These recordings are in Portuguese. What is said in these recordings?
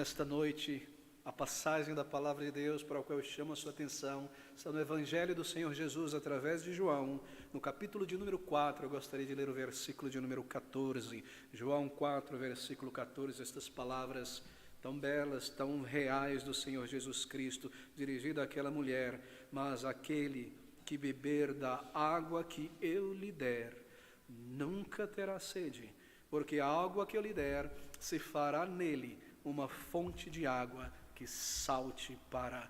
nesta noite, a passagem da palavra de Deus para a qual eu chamo a sua atenção está no Evangelho do Senhor Jesus através de João, no capítulo de número 4, eu gostaria de ler o versículo de número 14. João 4, versículo 14, estas palavras tão belas, tão reais do Senhor Jesus Cristo, dirigida àquela mulher: mas aquele que beber da água que eu lhe der, nunca terá sede, porque a água que eu lhe der se fará nele uma fonte de água que salte para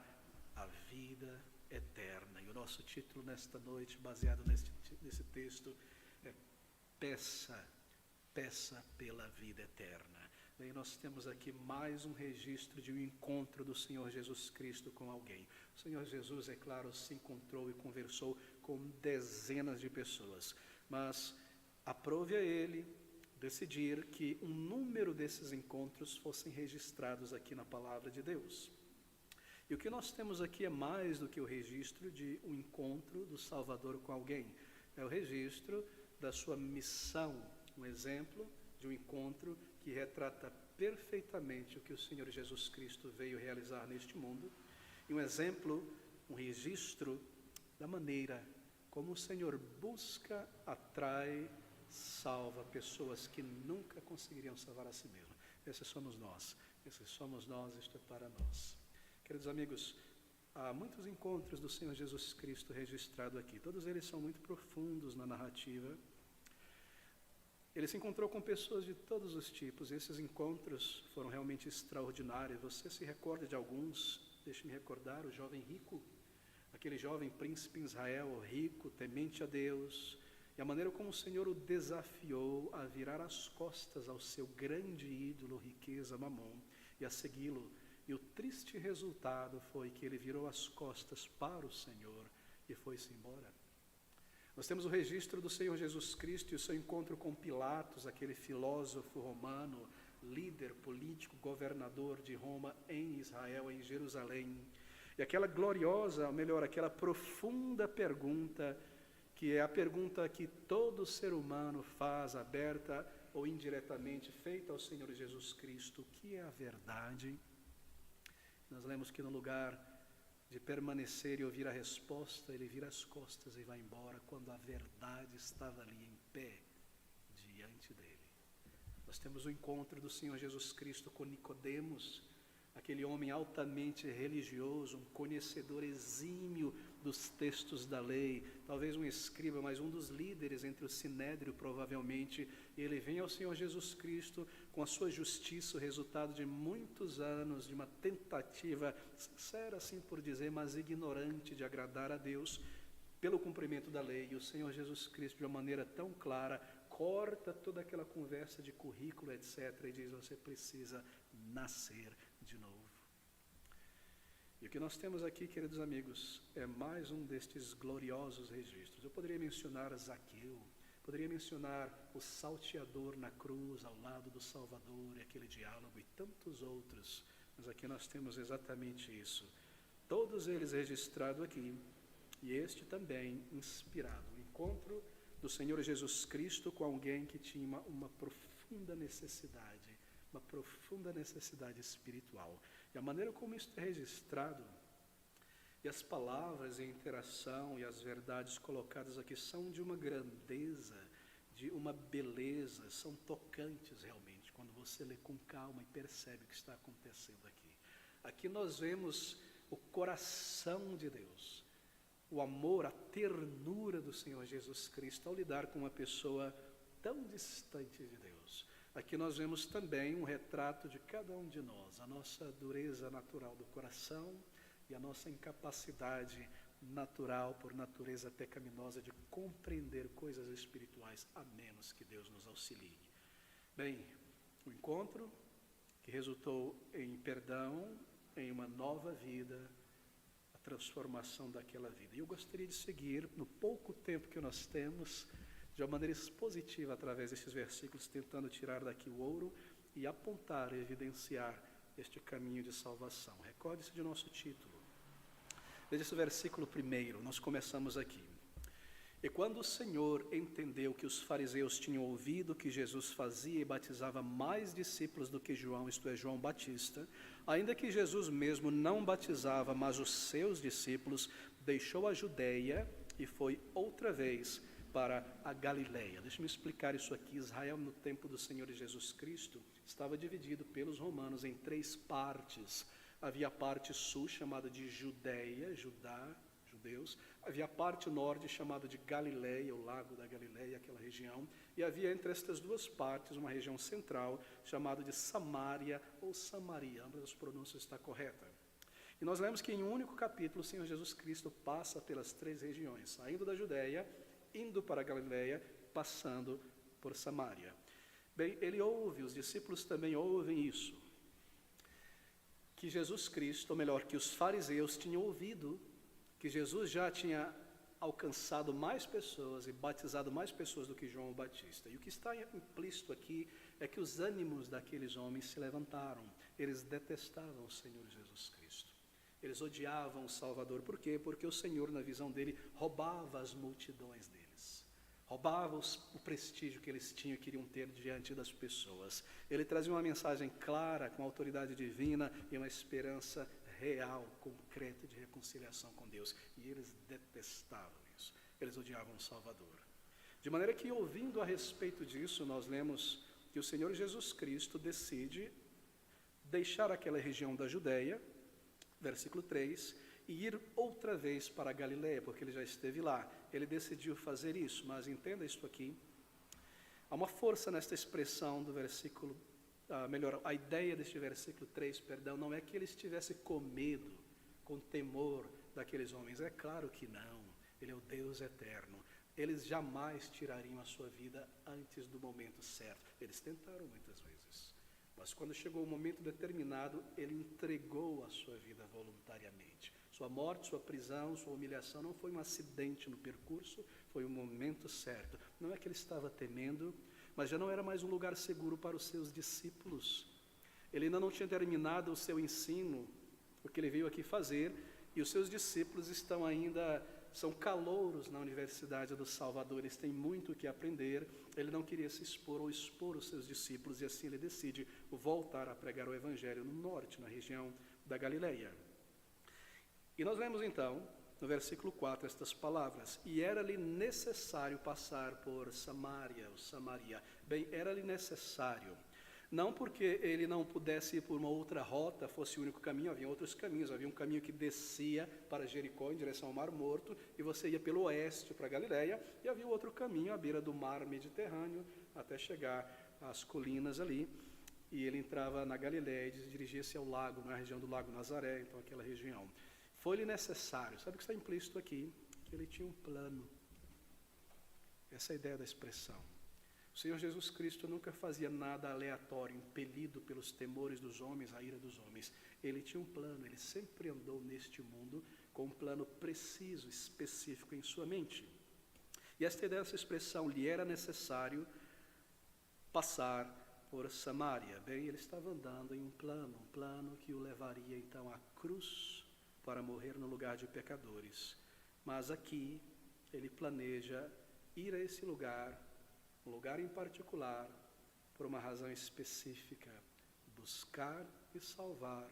a vida eterna. E o nosso título nesta noite, baseado nesse texto, é Peça pela vida eterna. Daí nós temos aqui mais um registro de um encontro do Senhor Jesus Cristo com alguém. O Senhor Jesus, é claro, se encontrou e conversou com dezenas de pessoas, mas aprove a ele decidir que um número desses encontros fossem registrados aqui na palavra de Deus. E o que nós temos aqui é mais do que o registro de um encontro do Salvador com alguém. É o registro da sua missão, um exemplo de um encontro que retrata perfeitamente o que o Senhor Jesus Cristo veio realizar neste mundo, e um exemplo, um registro da maneira como o Senhor busca, atrai, salva pessoas que nunca conseguiriam salvar a si mesmo. Esses somos nós, isto é para nós. Queridos amigos, há muitos encontros do Senhor Jesus Cristo registrados aqui, todos eles são muito profundos na narrativa. Ele se encontrou com pessoas de todos os tipos, e esses encontros foram realmente extraordinários. Você se recorda de alguns? Deixe-me recordar: o jovem rico, aquele jovem príncipe em Israel, rico, temente a Deus, e a maneira como o Senhor o desafiou a virar as costas ao seu grande ídolo, riqueza, Mamon, e a segui-lo. E o triste resultado foi que ele virou as costas para o Senhor e foi-se embora. Nós temos o registro do Senhor Jesus Cristo e o seu encontro com Pilatos, aquele filósofo romano, líder político, governador de Roma em Israel, em Jerusalém. E aquela gloriosa, ou melhor, aquela profunda pergunta, que é a pergunta que todo ser humano faz, aberta ou indiretamente, feita ao Senhor Jesus Cristo: o que é a verdade? Nós lemos que no lugar de permanecer e ouvir a resposta, ele vira as costas e vai embora, quando a verdade estava ali em pé diante dele. Nós temos o encontro do Senhor Jesus Cristo com Nicodemos, aquele homem altamente religioso, um conhecedor exímio dos textos da lei, talvez um escriba, mas um dos líderes entre o sinédrio, provavelmente. Ele vem ao Senhor Jesus Cristo com a sua justiça, o resultado de muitos anos, de uma tentativa sincera, assim por dizer, mas ignorante, de agradar a Deus pelo cumprimento da lei. E o Senhor Jesus Cristo, de uma maneira tão clara, corta toda aquela conversa de currículo, etc., e diz: você precisa nascer de novo. E o que nós temos aqui, queridos amigos, é mais um destes gloriosos registros. Eu poderia mencionar Zaqueu, poderia mencionar o salteador na cruz ao lado do Salvador, e aquele diálogo, e tantos outros, mas aqui nós temos exatamente isso. Todos eles registrados aqui, e este também inspirado. O encontro do Senhor Jesus Cristo com alguém que tinha uma profunda necessidade espiritual. E a maneira como isso é registrado, e as palavras, e a interação, e as verdades colocadas aqui são de uma grandeza, de uma beleza, são tocantes realmente, quando você lê com calma e percebe o que está acontecendo aqui. Aqui nós vemos o coração de Deus, o amor, a ternura do Senhor Jesus Cristo ao lidar com uma pessoa tão distante de Deus. Aqui nós vemos também um retrato de cada um de nós, a nossa dureza natural do coração e a nossa incapacidade natural, por natureza pecaminosa, de compreender coisas espirituais, a menos que Deus nos auxilie. Bem, o encontro que resultou em perdão, em uma nova vida, a transformação daquela vida. E eu gostaria de seguir, no pouco tempo que nós temos, de uma maneira expositiva, através desses versículos, tentando tirar daqui o ouro e apontar e evidenciar este caminho de salvação. Recorde-se de nosso título. Desde esse versículo primeiro, nós começamos aqui. E quando o Senhor entendeu que os fariseus tinham ouvido que Jesus fazia e batizava mais discípulos do que João, isto é, João Batista, ainda que Jesus mesmo não batizava, mas os seus discípulos, deixou a Judeia e foi outra vez para a Galileia. Deixa-me explicar isso aqui. Israel, no tempo do Senhor Jesus Cristo, estava dividido pelos romanos em 3 partes. Havia a parte sul, chamada de Judeia, judeus. Havia a parte norte, chamada de Galileia, o lago da Galileia, aquela região. E havia entre estas 2 partes uma região central, chamada de Samaria ou Samaria. Ambas as pronúncias estão corretas. E nós lemos que em um único capítulo o Senhor Jesus Cristo passa pelas 3 regiões, saindo da Judeia, indo para a Galileia, passando por Samaria. Bem, ele ouve, os discípulos também ouvem isso, que Jesus Cristo, ou melhor, que os fariseus tinham ouvido que Jesus já tinha alcançado mais pessoas e batizado mais pessoas do que João Batista. E o que está implícito aqui é que os ânimos daqueles homens se levantaram. Eles detestavam o Senhor Jesus Cristo. Eles odiavam o Salvador. Por quê? Porque o Senhor, na visão dele, roubava as multidões deles. Roubava o prestígio que eles tinham e queriam ter diante das pessoas. Ele trazia uma mensagem clara, com autoridade divina e uma esperança real, concreta de reconciliação com Deus. E eles detestavam isso. Eles odiavam o Salvador. De maneira que, ouvindo a respeito disso, nós lemos que o Senhor Jesus Cristo decide deixar aquela região da Judeia, versículo 3, e ir outra vez para a Galileia, porque ele já esteve lá. Ele decidiu fazer isso, mas entenda isso aqui. Há uma força nesta expressão do versículo, a ideia deste versículo 3, não é que ele estivesse com medo, com temor daqueles homens. É claro que não. Ele é o Deus eterno. Eles jamais tirariam a sua vida antes do momento certo. Eles tentaram muitas vezes. Mas quando chegou o momento determinado, ele entregou a sua vida voluntariamente. Sua morte, sua prisão, sua humilhação não foi um acidente no percurso, foi o momento certo. Não é que ele estava temendo, mas já não era mais um lugar seguro para os seus discípulos. Ele ainda não tinha terminado o seu ensino, o que ele veio aqui fazer, e os seus discípulos são calouros na Universidade do Salvador, eles têm muito o que aprender. Ele não queria se expor ou expor os seus discípulos, e assim ele decide voltar a pregar o Evangelho no norte, na região da Galileia. E nós lemos então, no versículo 4, estas palavras: e era-lhe necessário passar por Samaria, ou Samaria. Bem, era-lhe necessário. Não porque ele não pudesse ir por uma outra rota, fosse o único caminho, havia outros caminhos. Havia um caminho que descia para Jericó, em direção ao Mar Morto, e você ia pelo oeste para Galileia, e havia outro caminho à beira do Mar Mediterrâneo, até chegar às colinas ali, e ele entrava na Galileia e dirigia-se ao lago, na região do Lago Nazaré, então aquela região. Foi-lhe necessário, sabe o que está implícito aqui? Que ele tinha um plano. Essa é a ideia da expressão. O Senhor Jesus Cristo nunca fazia nada aleatório, impelido pelos temores dos homens, a ira dos homens. Ele tinha um plano, ele sempre andou neste mundo com um plano preciso, específico em sua mente. E esta ideia, essa expressão, lhe era necessário passar por Samaria. Bem, ele estava andando em um plano que o levaria então à cruz para morrer no lugar de pecadores. Mas aqui ele planeja ir a esse lugar, um lugar em particular, por uma razão específica: buscar e salvar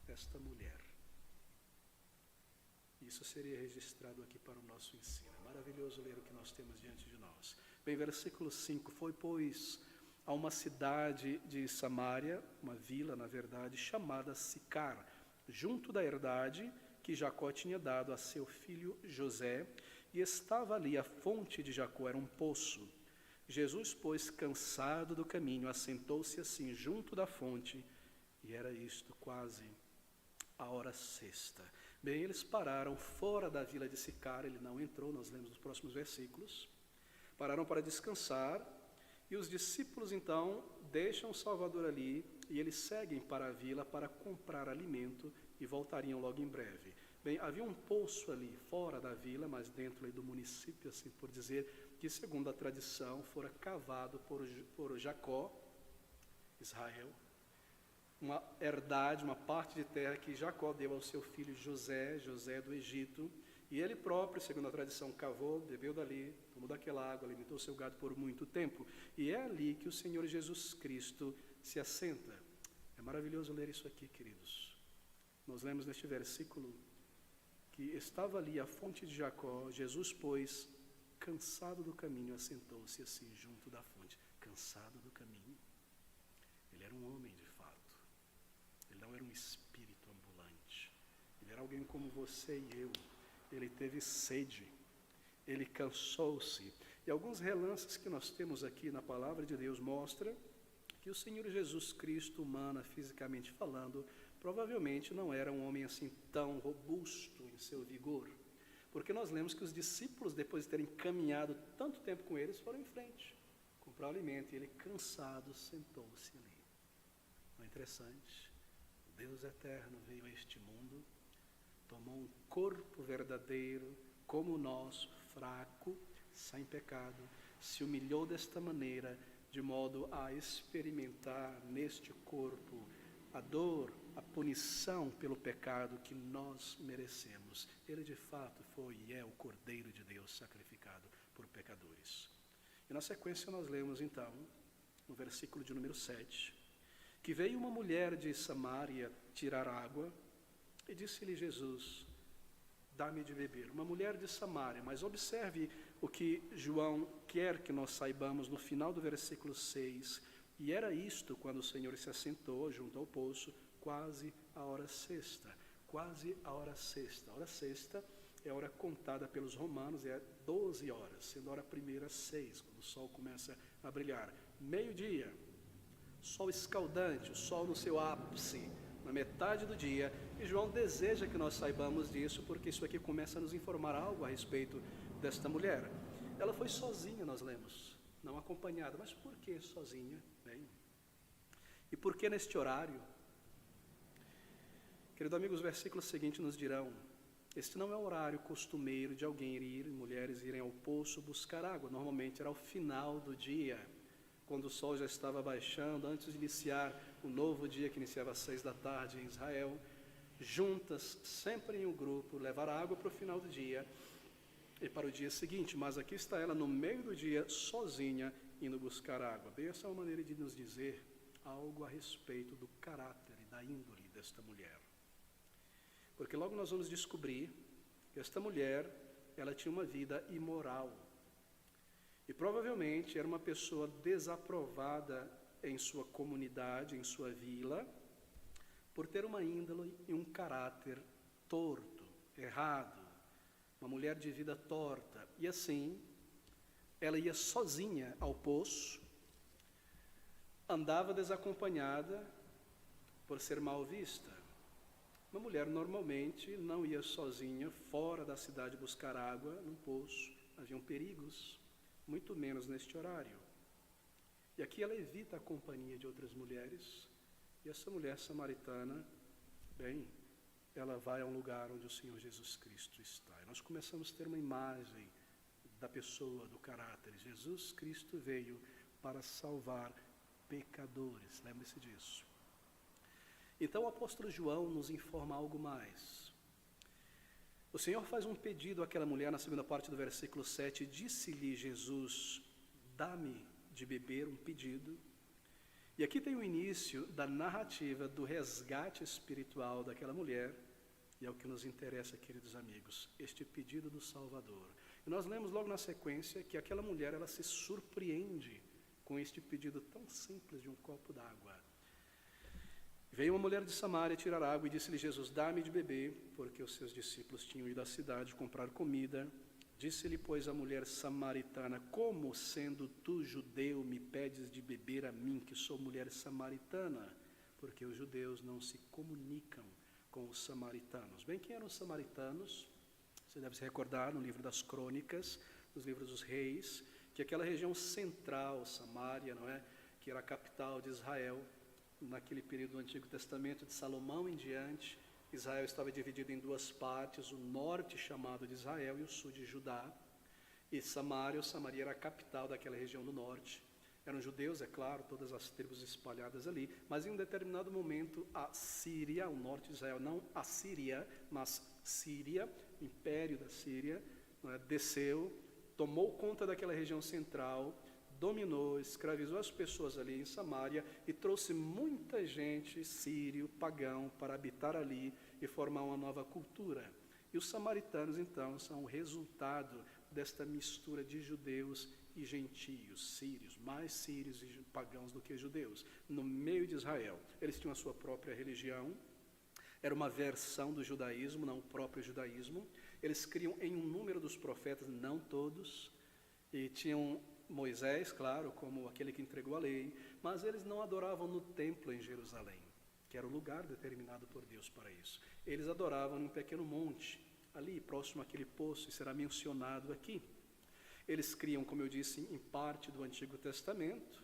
esta mulher. Isso seria registrado aqui para o nosso ensino. É maravilhoso ler o que nós temos diante de nós. Bem, versículo 5: foi, pois, a uma cidade de Samaria, uma vila, na verdade, chamada Sicar, junto da herdade que Jacó tinha dado a seu filho José, e estava ali a fonte de Jacó, era um poço. Jesus, pois, cansado do caminho, assentou-se assim junto da fonte, e era isto quase a hora sexta. Bem, eles pararam fora da vila de Sicar, ele não entrou, nós lemos nos próximos versículos. Pararam para descansar, e os discípulos então deixam o Salvador ali, e eles seguem para a vila para comprar alimento, e voltariam logo em breve. Bem, havia um poço ali fora da vila, mas dentro ali do município, assim por dizer, que segundo a tradição fora cavado por Jacó, Israel, uma herdade, uma parte de terra que Jacó deu ao seu filho José do Egito, E ele próprio, segundo a tradição, cavou, bebeu dali, tomou daquela água, alimentou seu gado por muito tempo. E é ali que o Senhor Jesus Cristo se assenta. É maravilhoso ler isso aqui, queridos. Nós lemos neste versículo que estava ali a fonte de Jacó, Jesus, pois, cansado do caminho, assentou-se assim junto da fonte. Cansado do caminho. Ele era um homem de fato. Ele não era um espírito ambulante. Ele era alguém como você e eu. Ele teve sede. Ele cansou-se. E alguns relances que nós temos aqui na palavra de Deus mostram que o Senhor Jesus Cristo, humana, fisicamente falando, provavelmente não era um homem assim tão robusto em seu vigor. Porque nós lemos que os discípulos, depois de terem caminhado tanto tempo com eles, foram em frente, comprar alimento, e ele, cansado, sentou-se ali. Não é interessante? O Deus eterno veio a este mundo, tomou um corpo verdadeiro, como o nosso, fraco, sem pecado, se humilhou desta maneira, de modo a experimentar neste corpo a dor, a punição pelo pecado que nós merecemos. Ele de fato foi e é o Cordeiro de Deus sacrificado por pecadores. E na sequência nós lemos então, no versículo de número 7, que veio uma mulher de Samaria tirar água, e disse-lhe Jesus, dá-me de beber. Uma mulher de Samaria, mas observe o que João quer que nós saibamos no final do versículo 6. E era isto quando o Senhor se assentou junto ao poço, quase a hora sexta. Quase a hora sexta. A hora sexta é a hora contada pelos romanos, é 12 horas, sendo a hora primeira 6, quando o sol começa a brilhar. Meio-dia, sol escaldante, o sol no seu ápice, na metade do dia, e João deseja que nós saibamos disso, porque isso aqui começa a nos informar algo a respeito desta mulher. Ela foi sozinha, nós lemos, não acompanhada. Mas por que sozinha? Bem, e por que neste horário? Querido amigo, os versículos seguintes nos dirão, este não é o horário costumeiro de alguém ir, mulheres irem ao poço buscar água. Normalmente era ao final do dia, quando o sol já estava baixando, antes de iniciar o novo dia que iniciava às 6 da tarde em Israel, juntas, sempre em um grupo, levar água para o final do dia e para o dia seguinte. Mas aqui está ela no meio do dia, sozinha, indo buscar água. Bem, essa é uma maneira de nos dizer algo a respeito do caráter e da índole desta mulher. Porque logo nós vamos descobrir que esta mulher, ela tinha uma vida imoral. E provavelmente era uma pessoa desaprovada em sua comunidade, em sua vila, por ter uma índole e um caráter torto, errado, uma mulher de vida torta. E assim, ela ia sozinha ao poço, andava desacompanhada por ser mal vista. Uma mulher normalmente não ia sozinha fora da cidade buscar água num poço, haviam perigos, muito menos neste horário. E aqui ela evita a companhia de outras mulheres, e essa mulher samaritana, bem, ela vai a um lugar onde o Senhor Jesus Cristo está. E nós começamos a ter uma imagem da pessoa, do caráter. Jesus Cristo veio para salvar pecadores, lembre-se disso. Então o apóstolo João nos informa algo mais. O Senhor faz um pedido àquela mulher na segunda parte do versículo 7, disse-lhe Jesus, dá-me de beber, um pedido. E aqui tem o início da narrativa do resgate espiritual daquela mulher, e é o que nos interessa, queridos amigos, este pedido do Salvador. E nós lemos logo na sequência que aquela mulher, ela se surpreende com este pedido tão simples de um copo d'água. Veio uma mulher de Samaria tirar água e disse-lhe Jesus, dá-me de beber, porque os seus discípulos tinham ido à cidade comprar comida. Disse-lhe, pois, a mulher samaritana, como sendo tu judeu me pedes de beber a mim, que sou mulher samaritana? Porque os judeus não se comunicam com os samaritanos. Bem, quem eram os samaritanos? Você deve se recordar no livro das Crônicas, nos livros dos Reis, que aquela região central, Samaria, não é? Que era a capital de Israel, naquele período do Antigo Testamento, de Salomão em diante, Israel estava dividido em duas partes, o norte chamado de Israel e o sul de Judá. E Samaria era a capital daquela região do norte. Eram judeus, é claro, todas as tribos espalhadas ali, mas em um determinado momento a Síria, o norte de Israel, não a Síria, mas Síria, o império da Síria, não é, desceu, tomou conta daquela região central, dominou, escravizou as pessoas ali em Samaria e trouxe muita gente sírio, pagão, para habitar ali e formar uma nova cultura. E os samaritanos, então, são o resultado desta mistura de judeus e gentios, sírios, mais sírios e pagãos do que judeus, no meio de Israel. Eles tinham a sua própria religião, era uma versão do judaísmo, não o próprio judaísmo. Eles criam em um número dos profetas, não todos, e tinham Moisés, claro, como aquele que entregou a lei, mas eles não adoravam no templo em Jerusalém, que era o lugar determinado por Deus para isso. Eles adoravam num pequeno monte, ali próximo àquele poço, e será mencionado aqui. Eles criam, como eu disse, em parte do Antigo Testamento,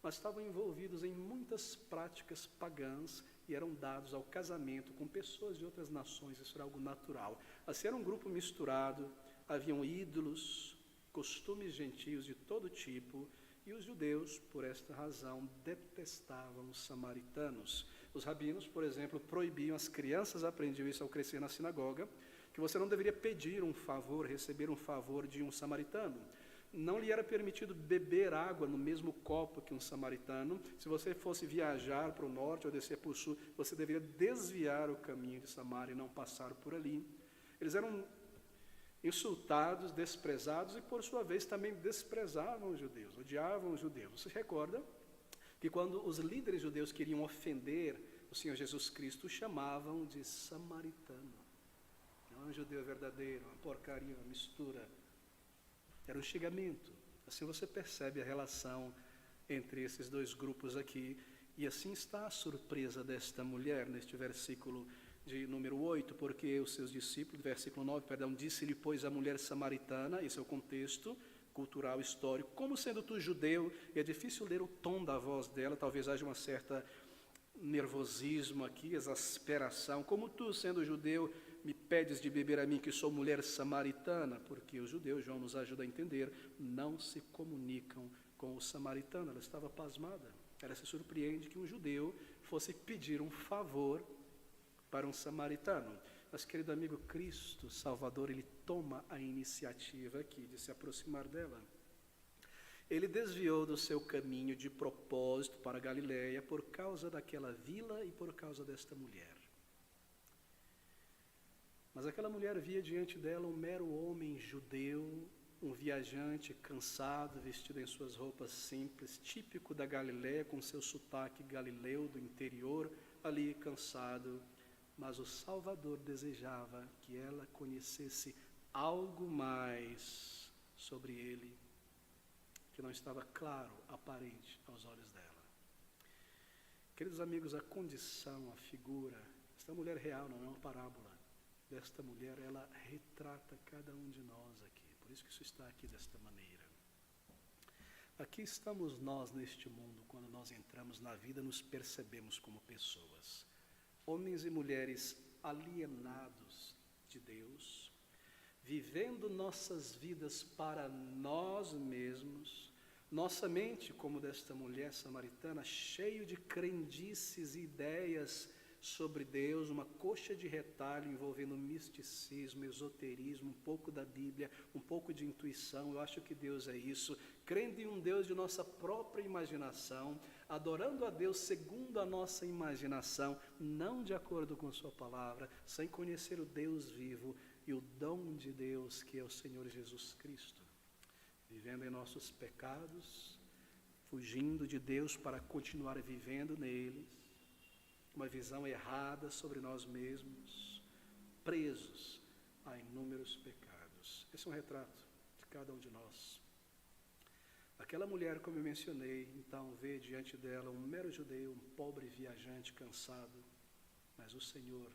mas estavam envolvidos em muitas práticas pagãs e eram dados ao casamento com pessoas de outras nações. Isso era algo natural. Assim, era um grupo misturado, haviam ídolos, costumes gentios de todo tipo, e os judeus, por esta razão, detestavam os samaritanos. Os rabinos, por exemplo, proibiam, as crianças aprendiam isso ao crescer na sinagoga, que você não deveria pedir um favor, receber um favor de um samaritano. Não lhe era permitido beber água no mesmo copo que um samaritano. Se você fosse viajar para o norte ou descer para o sul, você deveria desviar o caminho de Samaria e não passar por ali. Eles eram insultados, desprezados e, por sua vez, também desprezavam os judeus, odiavam os judeus. Você recorda que quando os líderes judeus queriam ofender o Senhor Jesus Cristo, o chamavam de samaritano. Não é um judeu verdadeiro, uma porcaria, uma mistura. Era um xingamento. Assim você percebe a relação entre esses dois grupos aqui. E assim está a surpresa desta mulher neste versículo de número 8, porque os seus discípulos, versículo 9, disse-lhe, pois, a mulher samaritana, esse é o contexto cultural, histórico, como sendo tu judeu, e é difícil ler o tom da voz dela, talvez haja uma certa nervosismo aqui, exasperação, como tu, sendo judeu, me pedes de beber a mim, que sou mulher samaritana, porque os judeus, João nos ajuda a entender, não se comunicam com o samaritano. Ela estava pasmada, ela se surpreende que um judeu fosse pedir um favor para um samaritano. Mas, querido amigo, Cristo Salvador, ele toma a iniciativa aqui de se aproximar dela. Ele desviou do seu caminho de propósito para a Galileia por causa daquela vila e por causa desta mulher. Mas aquela mulher via diante dela um mero homem judeu, um viajante cansado, vestido em suas roupas simples, típico da Galileia, com seu sotaque galileu do interior, ali cansado. Mas o Salvador desejava que ela conhecesse algo mais sobre ele, que não estava claro, aparente aos olhos dela. Queridos amigos, a condição, a figura, esta mulher real, não é uma parábola, desta mulher, ela retrata cada um de nós aqui. Por isso que isso está aqui desta maneira. Aqui estamos nós neste mundo, quando nós entramos na vida, nos percebemos como pessoas. Homens e mulheres alienados de Deus, vivendo nossas vidas para nós mesmos, nossa mente, como desta mulher samaritana, cheio de crendices e ideias sobre Deus, uma coxa de retalho envolvendo misticismo, esoterismo, um pouco da Bíblia, um pouco de intuição. Eu acho que Deus é isso, crendo em um Deus de nossa própria imaginação, adorando a Deus segundo a nossa imaginação, não de acordo com sua palavra, sem conhecer o Deus vivo e o dom de Deus que é o Senhor Jesus Cristo, vivendo em nossos pecados, fugindo de Deus para continuar vivendo neles, uma visão errada sobre nós mesmos, presos a inúmeros pecados. Esse é um retrato de cada um de nós. Aquela mulher, como eu mencionei, então vê diante dela um mero judeu, um pobre viajante cansado, mas o Senhor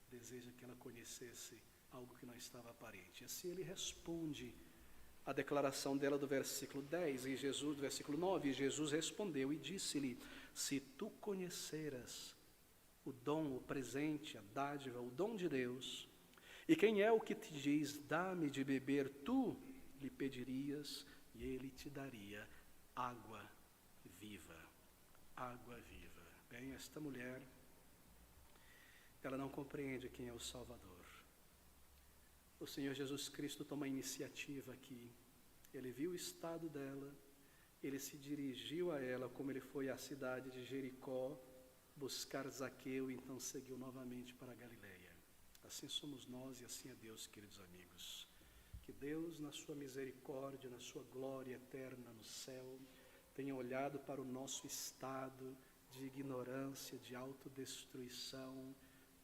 deseja que ela conhecesse algo que não estava aparente. Assim ele responde a declaração dela do versículo 10, e Jesus, do versículo 9, e Jesus respondeu e disse-lhe, se tu conheceras o dom, o presente, a dádiva, o dom de Deus, e quem é o que te diz, dá-me de beber, tu lhe pedirias, e ele te daria água viva. Água viva. Bem, esta mulher, ela não compreende quem é o Salvador. o Senhor Jesus Cristo toma a iniciativa aqui. Ele viu o estado dela, ele se dirigiu a ela como ele foi à cidade de Jericó buscar Zaqueu e então seguiu novamente para a Galileia. Assim somos nós e assim é Deus, queridos amigos. Que Deus, na sua misericórdia, na sua glória eterna no céu, tenha olhado para o nosso estado de ignorância, de autodestruição,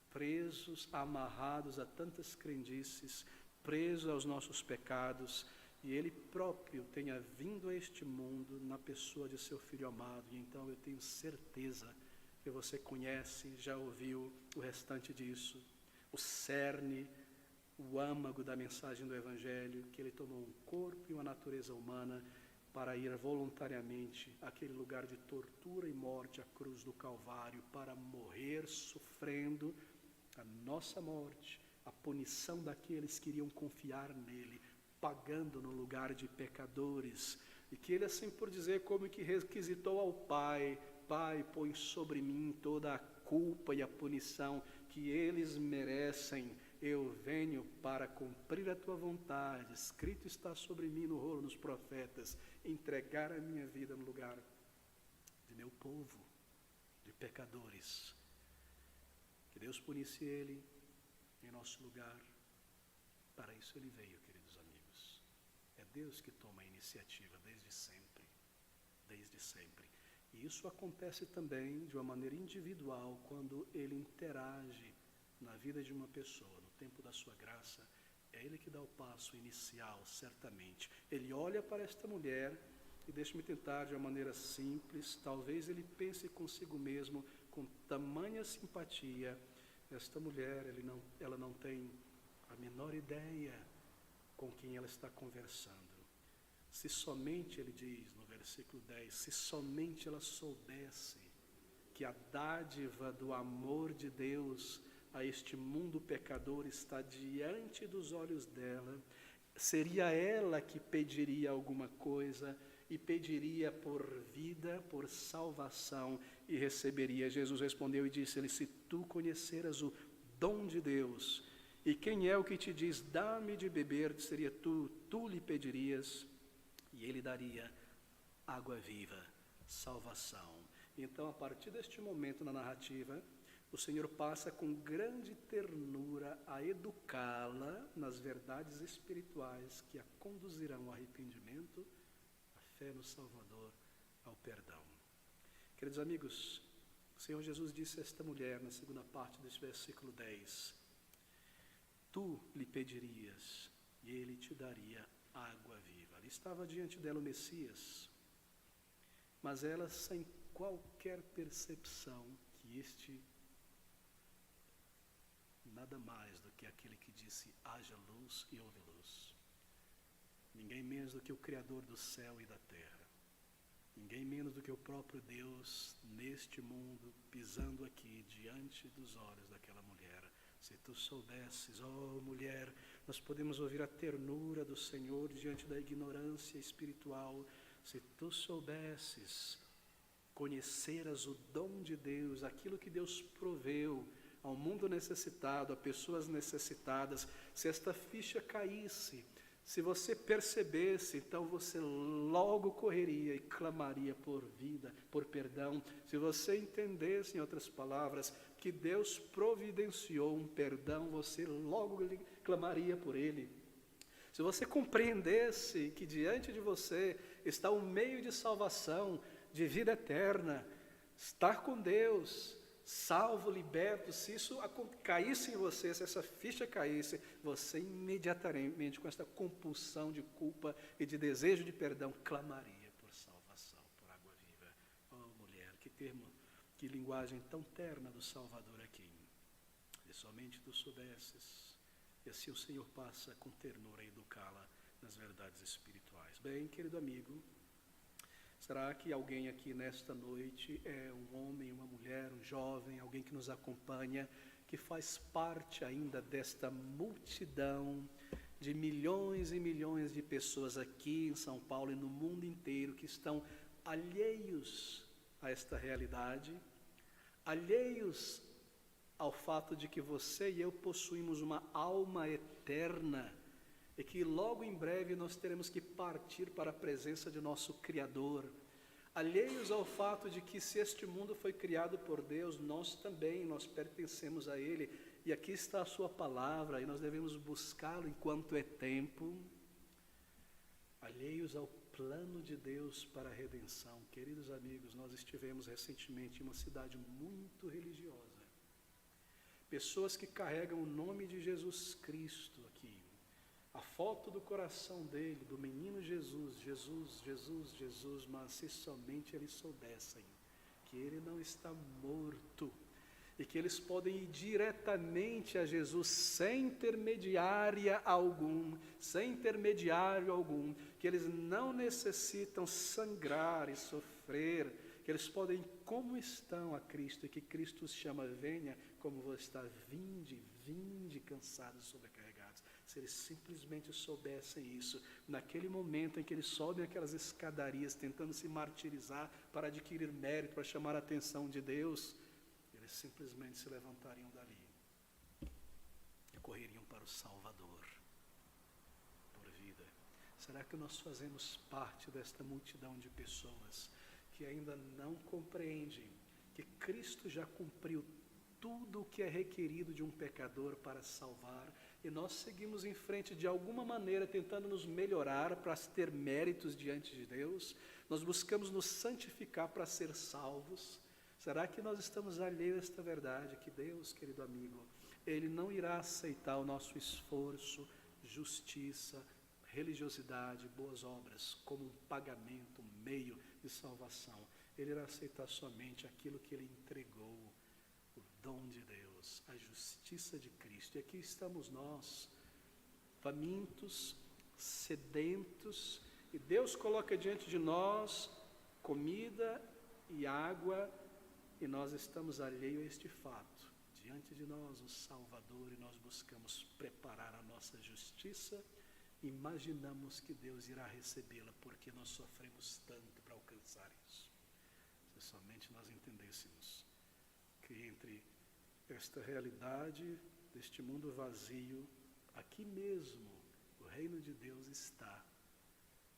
presos, amarrados a tantas crendices, presos aos nossos pecados, e Ele próprio tenha vindo a este mundo na pessoa de seu Filho amado. E então eu tenho certeza que você conhece, já ouviu o restante disso, o cerne, o âmago da mensagem do Evangelho, que Ele tomou um corpo e uma natureza humana para ir voluntariamente àquele lugar de tortura e morte, à cruz do Calvário, para morrer sofrendo a nossa morte, a punição daqueles que iriam confiar nele, pagando no lugar de pecadores, e que ele, assim por dizer, como que requisitou ao Pai: Pai, põe sobre mim toda a culpa e a punição que eles merecem, eu venho para cumprir a tua vontade, escrito está sobre mim no rolo dos profetas, entregar a minha vida no lugar de meu povo, de pecadores. Que Deus punisse ele em nosso lugar. Para isso ele veio, queridos amigos. É Deus que toma a iniciativa desde sempre, desde sempre. E isso acontece também de uma maneira individual, quando ele interage na vida de uma pessoa, no tempo da sua graça. É ele que dá o passo inicial, certamente. Ele olha para esta mulher, e deixe-me tentar de uma maneira simples, talvez ele pense consigo mesmo, com tamanha simpatia: esta mulher, ela não tem a menor ideia com quem ela está conversando. Se somente, ele diz no versículo 10, se somente ela soubesse que a dádiva do amor de Deus a este mundo pecador está diante dos olhos dela, seria ela que pediria alguma coisa, e pediria por vida, por salvação, e receberia. Jesus respondeu e disse-lhe: se tu conheceras o dom de Deus, e quem é o que te diz, dá-me de beber, seria tu lhe pedirias, e ele daria água viva, salvação. Então, a partir deste momento na narrativa, o Senhor passa com grande ternura a educá-la nas verdades espirituais que a conduzirão ao arrependimento, à fé no Salvador, ao perdão. Queridos amigos, o Senhor Jesus disse a esta mulher, na segunda parte deste versículo 10, tu lhe pedirias e ele te daria água viva. Ali estava diante dela o Messias, mas ela, sem qualquer percepção que este nada mais do que aquele que disse haja luz e houve luz, ninguém menos do que o Criador do céu e da terra, ninguém menos do que o próprio Deus neste mundo, pisando aqui diante dos olhos daquela mulher. Se tu soubesses, ó mulher, nós podemos ouvir a ternura do Senhor diante da ignorância espiritual. Se tu soubesses, conheceras o dom de Deus, aquilo que Deus proveu ao mundo necessitado, a pessoas necessitadas, se esta ficha caísse, se você percebesse, então você logo correria e clamaria por vida, por perdão. Se você entendesse, em outras palavras, que Deus providenciou um perdão, você logo clamaria por ele. Se você compreendesse que diante de você está um meio de salvação, de vida eterna, estar com Deus, salvo, liberto, se isso caísse em você, se essa ficha caísse, você imediatamente, com esta compulsão de culpa e de desejo de perdão, clamaria por salvação, por água viva. Oh mulher, que termo, que linguagem tão terna do Salvador aqui. E somente tu soubesses, e assim o Senhor passa com ternura a educá-la nas verdades espirituais. Bem, querido amigo, será que alguém aqui nesta noite é um homem, uma mulher, um jovem, alguém que nos acompanha, que faz parte ainda desta multidão de milhões e milhões de pessoas aqui em São Paulo e no mundo inteiro que estão alheios a esta realidade, alheios ao fato de que você e eu possuímos uma alma eterna eterna, e que logo em breve nós teremos que partir para a presença de nosso Criador, alheios ao fato de que se este mundo foi criado por Deus, nós pertencemos a Ele, e aqui está a sua palavra, e nós devemos buscá-lo enquanto é tempo, alheios ao plano de Deus para a redenção. Queridos amigos, nós estivemos recentemente em uma cidade muito religiosa, pessoas que carregam o nome de Jesus Cristo aqui, a foto do coração dele, do menino Jesus, Jesus, Jesus, Jesus, mas se somente eles soubessem que ele não está morto, e que eles podem ir diretamente a Jesus sem intermediário algum, que eles não necessitam sangrar e sofrer, que eles podem ir como estão a Cristo, e que Cristo os chama, venha como você está, vinde cansados e sobrecarregados. Se eles simplesmente soubessem isso, naquele momento em que eles sobem aquelas escadarias, tentando se martirizar para adquirir mérito, para chamar a atenção de Deus, eles simplesmente se levantariam dali e correriam para o Salvador por vida. Será que nós fazemos parte desta multidão de pessoas que ainda não compreendem que Cristo já cumpriu tudo o que é requerido de um pecador para salvar, e nós seguimos em frente de alguma maneira tentando nos melhorar para ter méritos diante de Deus? Nós buscamos nos santificar para ser salvos? Será que nós estamos alheios a esta verdade, que Deus, querido amigo, Ele não irá aceitar o nosso esforço, justiça, religiosidade, boas obras, como um pagamento, um meio de salvação? Ele irá aceitar somente aquilo que Ele entregou, o dom de Deus, a justiça de Cristo. E aqui estamos nós, famintos, sedentos, e Deus coloca diante de nós comida e água, e nós estamos alheios a este fato. Diante de nós o Salvador, e nós buscamos preparar a nossa justiça, imaginamos que Deus irá recebê-la, porque nós sofremos tanto para alcançar isso. Se somente nós entendêssemos que entre esta realidade deste mundo vazio, aqui mesmo o reino de Deus está,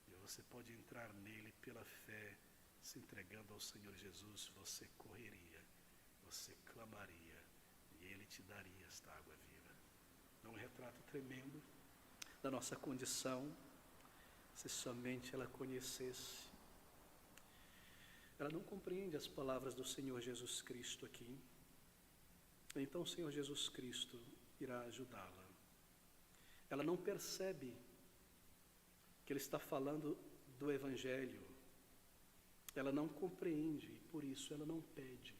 e você pode entrar nele pela fé, se entregando ao Senhor Jesus. Você correria, você clamaria, e Ele te daria esta água viva. É um retrato tremendo da nossa condição. Se somente ela conhecesse. Ela não compreende as palavras do Senhor Jesus Cristo aqui. Então o Senhor Jesus Cristo irá ajudá-la. Ela não percebe que Ele está falando do Evangelho. Ela não compreende, e por isso ela não pede.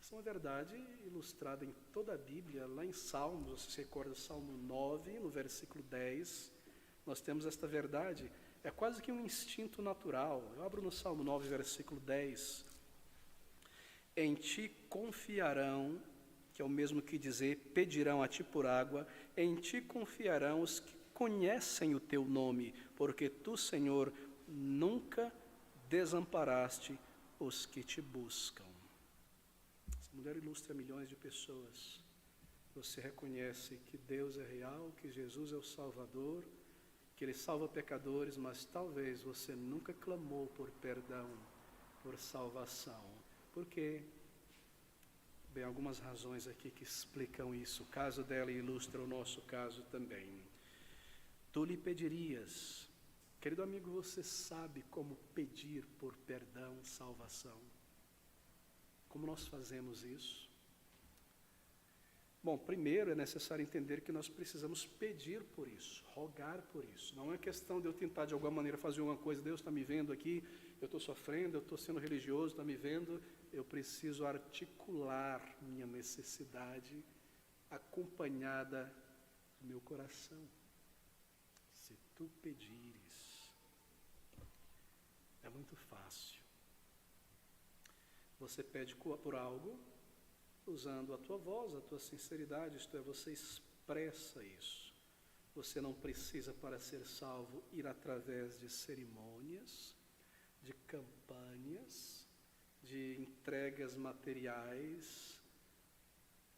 Essa é uma verdade ilustrada em toda a Bíblia. Lá em Salmos, você se recorda, Salmo 9, no versículo 10, nós temos esta verdade. É quase que um instinto natural. Eu abro no Salmo 9, versículo 10. Em ti confiarão, que é o mesmo que dizer, pedirão a ti por água, em ti confiarão os que conhecem o teu nome, porque tu, Senhor, nunca desamparaste os que te buscam. Essa mulher ilustra milhões de pessoas. Você reconhece que Deus é real, que Jesus é o Salvador, que Ele salva pecadores, mas talvez você nunca clamou por perdão, por salvação. Por quê? Bem, algumas razões aqui que explicam isso. O caso dela ilustra o nosso caso também. Tu lhe pedirias. Querido amigo, você sabe como pedir por perdão, salvação? Como nós fazemos isso? Bom, primeiro é necessário entender que nós precisamos pedir por isso, rogar por isso. Não é questão de eu tentar de alguma maneira fazer uma coisa, Deus está me vendo aqui, eu estou sofrendo, eu estou sendo religioso, está me vendo. Eu preciso articular minha necessidade acompanhada do meu coração. Se tu pedires, é muito fácil. Você pede por algo, usando a tua voz, a tua sinceridade, isto é, você expressa isso. Você não precisa, para ser salvo, ir através de cerimônias, de campanhas, de entregas materiais.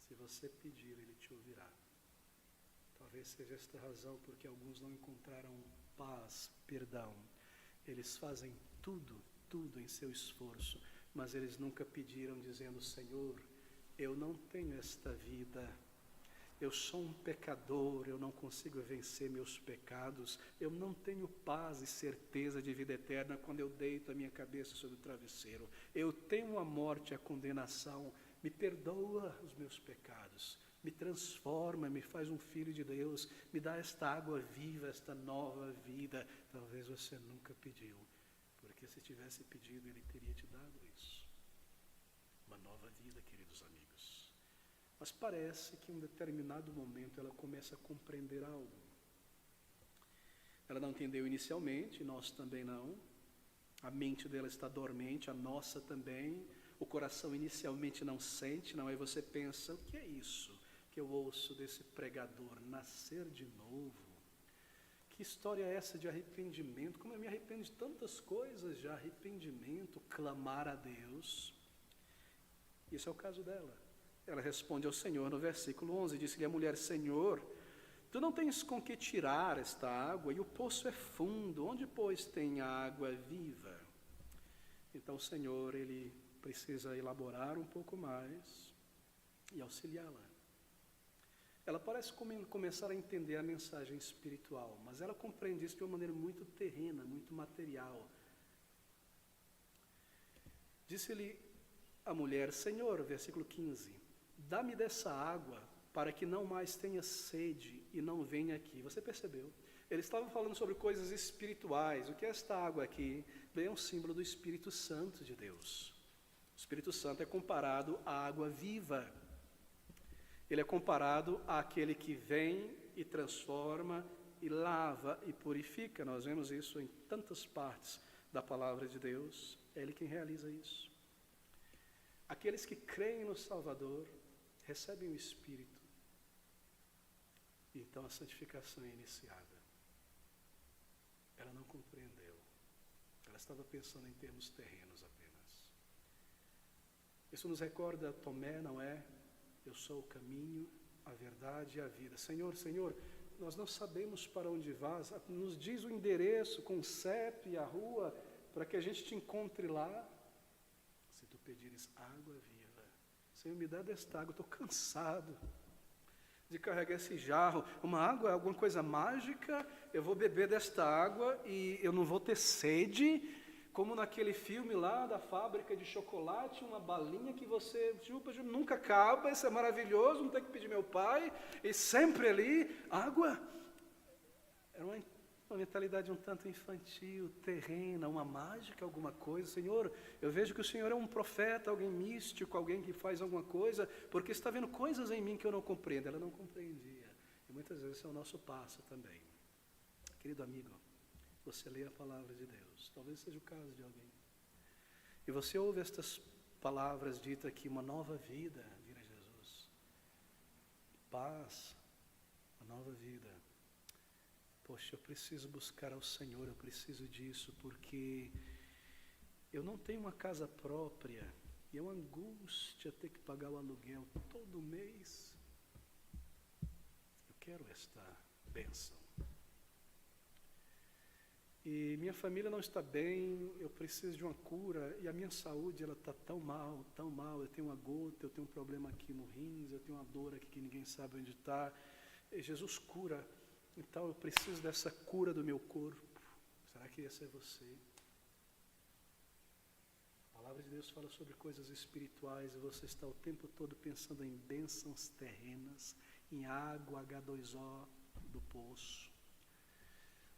Se você pedir, Ele te ouvirá. Talvez seja esta razão porque alguns não encontraram paz, perdão. Eles fazem tudo em seu esforço, mas eles nunca pediram dizendo: Senhor, eu não tenho esta vida, eu sou um pecador, eu não consigo vencer meus pecados, eu não tenho paz e certeza de vida eterna quando eu deito a minha cabeça sobre o travesseiro, eu tenho a morte e a condenação, me perdoa os meus pecados, me transforma, me faz um filho de Deus, me dá esta água viva, esta nova vida. Talvez você nunca pediu, porque se tivesse pedido, Ele teria te dado isso. Uma nova vida, queridos amigos. Mas parece que em um determinado momento ela começa a compreender algo. Ela não entendeu inicialmente, nós também não. A mente dela está dormente, a nossa também. O coração inicialmente não sente, não. Aí você pensa: o que é isso que eu ouço desse pregador? Nascer de novo? Que história é essa de arrependimento? Como eu me arrependo de tantas coisas já. Arrependimento, clamar a Deus. Isso é o caso dela. Ela responde ao Senhor no versículo 11, disse-lhe a mulher: Senhor, tu não tens com que tirar esta água, e o poço é fundo, onde, pois, tem água viva? Então o Senhor, Ele precisa elaborar um pouco mais e auxiliá-la. Ela parece começar a entender a mensagem espiritual, mas ela compreende isso de uma maneira muito terrena, muito material. Disse-lhe a mulher: Senhor, versículo 15, dá-me dessa água para que não mais tenha sede e não venha aqui. Você percebeu? Eles estavam falando sobre coisas espirituais. O que é esta água aqui? Bem, é um símbolo do Espírito Santo de Deus. O Espírito Santo é comparado à água viva. Ele é comparado àquele que vem e transforma e lava e purifica. Nós vemos isso em tantas partes da palavra de Deus. É Ele quem realiza isso. Aqueles que creem no Salvador recebem o Espírito. E então a santificação é iniciada. Ela não compreendeu. Ela estava pensando em termos terrenos apenas. Isso nos recorda Tomé, não é? Eu sou o caminho, a verdade e a vida. Senhor, Senhor, nós não sabemos para onde vas. Nos diz o endereço com o CEP e a rua para que a gente te encontre lá. Se tu pedires água viva, Senhor, me dá desta água, estou cansado de carregar esse jarro. Uma água é alguma coisa mágica, eu vou beber desta água e eu não vou ter sede, como naquele filme lá da fábrica de chocolate, uma balinha que você chupa, nunca acaba, isso é maravilhoso, não tem que pedir meu pai, e sempre ali, água. Era uma mentalidade um tanto infantil, terrena, uma mágica, alguma coisa. Senhor, eu vejo que o Senhor é um profeta, alguém místico, alguém que faz alguma coisa, porque está vendo coisas em mim que eu não compreendo. Ela não compreendia. E muitas vezes esse é o nosso passo também. Querido amigo, você lê a palavra de Deus, talvez seja o caso de alguém, e você ouve estas palavras ditas aqui: uma nova vida vir a Jesus, paz, uma nova vida. Poxa, eu preciso buscar ao Senhor, eu preciso disso, porque eu não tenho uma casa própria, e é uma angústia ter que pagar o aluguel todo mês. Eu quero esta bênção. E minha família não está bem, eu preciso de uma cura, e a minha saúde ela está tão mal, eu tenho uma gota, eu tenho um problema aqui no rins, eu tenho uma dor aqui que ninguém sabe onde está. E Jesus cura, então eu preciso dessa cura do meu corpo. Será que esse é você? A palavra de Deus fala sobre coisas espirituais e você está o tempo todo pensando em bênçãos terrenas, em água H2O do poço.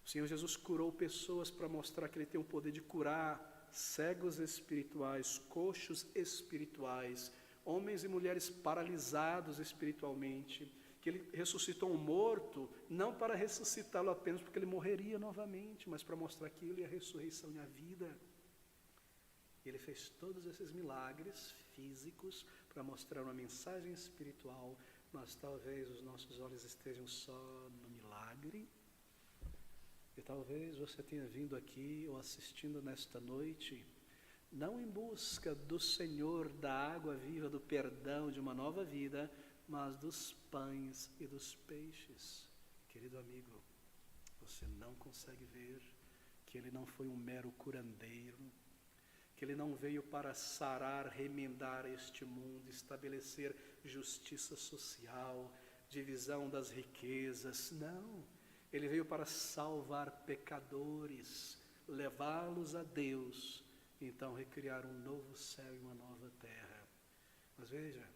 O Senhor Jesus curou pessoas para mostrar que Ele tem o poder de curar cegos espirituais, coxos espirituais, homens e mulheres paralisados espiritualmente, que Ele ressuscitou um morto, não para ressuscitá-lo apenas porque ele morreria novamente, mas para mostrar que Ele é a ressurreição e a vida. Ele fez todos esses milagres físicos para mostrar uma mensagem espiritual, mas talvez os nossos olhos estejam só no milagre. E talvez você tenha vindo aqui ou assistindo nesta noite, não em busca do Senhor, da água viva, do perdão, de uma nova vida, mas dos pães e dos peixes. Querido amigo, você não consegue ver que Ele não foi um mero curandeiro, que Ele não veio para sarar, remendar este mundo, estabelecer justiça social, divisão das riquezas. Não, Ele veio para salvar pecadores, levá-los a Deus, então recriar um novo céu e uma nova terra. Mas veja,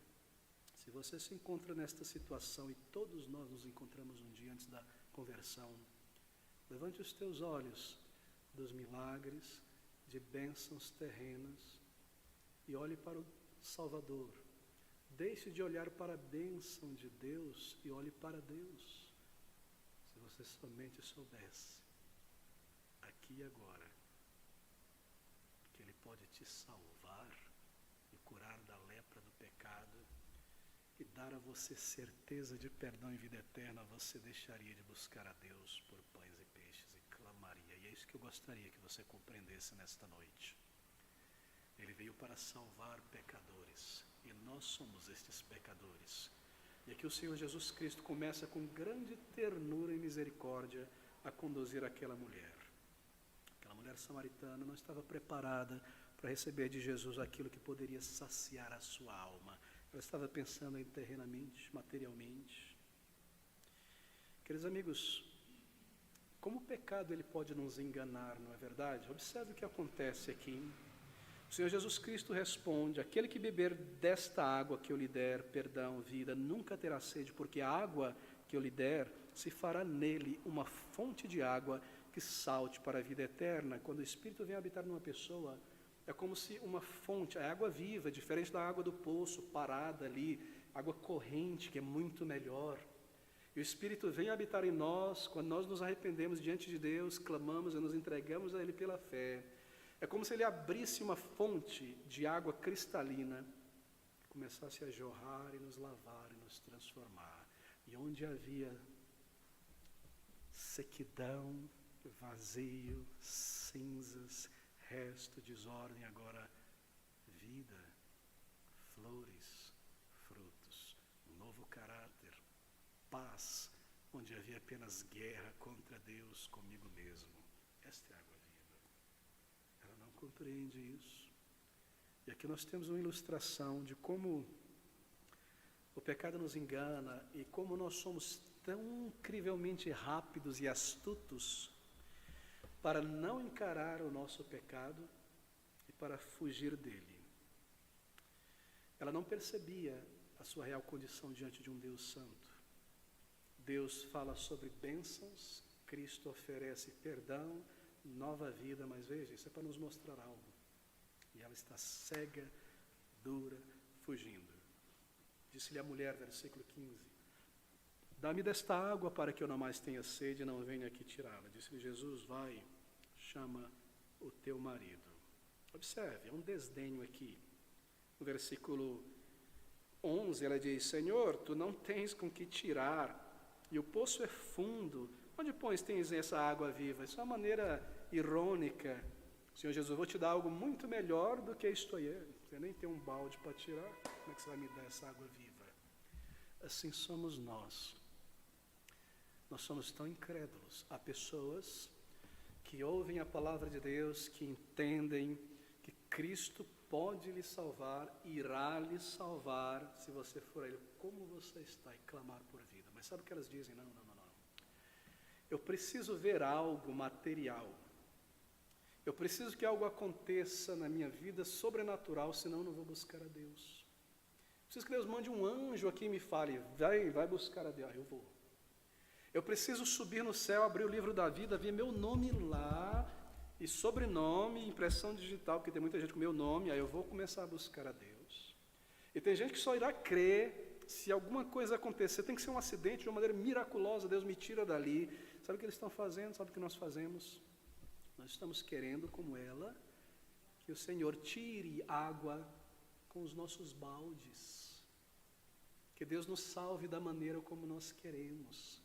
se você se encontra nesta situação, e todos nós nos encontramos um dia antes da conversão, levante os teus olhos dos milagres, de bênçãos terrenas, e olhe para o Salvador. Deixe de olhar para a bênção de Deus e olhe para Deus. Se você somente soubesse, aqui e agora, que Ele pode te salvar e curar da lepra do pecado e dar a você certeza de perdão e vida eterna, você deixaria de buscar a Deus por pães e peixes e clamaria. E é isso que eu gostaria que você compreendesse nesta noite. Ele veio para salvar pecadores, e nós somos estes pecadores. E aqui o Senhor Jesus Cristo começa com grande ternura e misericórdia a conduzir aquela mulher. Aquela mulher samaritana não estava preparada para receber de Jesus aquilo que poderia saciar a sua alma. Ela estava pensando em terrenamente, materialmente. Queridos amigos, como o pecado ele pode nos enganar, não é verdade? Observe o que acontece aqui. O Senhor Jesus Cristo responde: aquele que beber desta água que eu lhe der, perdão, vida, nunca terá sede, porque a água que eu lhe der se fará nele uma fonte de água que salte para a vida eterna. Quando o Espírito vem habitar numa pessoa, é como se uma fonte, a água viva, diferente da água do poço, parada ali, água corrente, que é muito melhor. E o Espírito vem habitar em nós, quando nós nos arrependemos diante de Deus, clamamos e nos entregamos a Ele pela fé. É como se Ele abrisse uma fonte de água cristalina, começasse a jorrar e nos lavar e nos transformar. E onde havia sequidão, vazio, cinzas, resto, desordem, agora vida, flores, frutos, um novo caráter, paz, onde havia apenas guerra contra Deus, comigo mesmo. Esta é a água viva. Ela não compreende isso. E aqui nós temos uma ilustração de como o pecado nos engana e como nós somos tão incrivelmente rápidos e astutos para não encarar o nosso pecado e para fugir dele. Ela não percebia a sua real condição diante de um Deus santo. Deus fala sobre bênçãos, Cristo oferece perdão, nova vida, mas veja, isso é para nos mostrar algo. E ela está cega, dura, fugindo. Disse-lhe a mulher, versículo 15, dá-me desta água para que eu não mais tenha sede e não venha aqui tirá-la. Disse-lhe Jesus, vai, chama o teu marido. Observe, é um desdenho aqui. No versículo 11, ela diz, Senhor, tu não tens com que tirar, e o poço é fundo. Onde, pois, tens essa água viva? Isso é uma maneira irônica. Senhor Jesus, eu vou te dar algo muito melhor do que isto aí. Você nem tem um balde para tirar. Como é que você vai me dar essa água viva? Assim somos nós. Nós somos tão incrédulos. Há pessoas que ouvem a palavra de Deus, que entendem que Cristo pode lhe salvar, irá lhe salvar, se você for a Ele, como você está, e clamar por vida. Mas sabe o que elas dizem? Não. Eu preciso ver algo material. Eu preciso que algo aconteça na minha vida sobrenatural, senão eu não vou buscar a Deus. Preciso que Deus mande um anjo aqui e me fale, vai buscar a Deus. Eu vou. Eu preciso subir no céu, abrir o livro da vida, ver meu nome lá, e sobrenome, impressão digital, porque tem muita gente com meu nome, aí eu vou começar a buscar a Deus. E tem gente que só irá crer se alguma coisa acontecer. Tem que ser um acidente de uma maneira miraculosa, Deus me tira dali. Sabe o que eles estão fazendo? Sabe o que nós fazemos? Nós estamos querendo, como ela, que o Senhor tire água com os nossos baldes. Que Deus nos salve da maneira como nós queremos.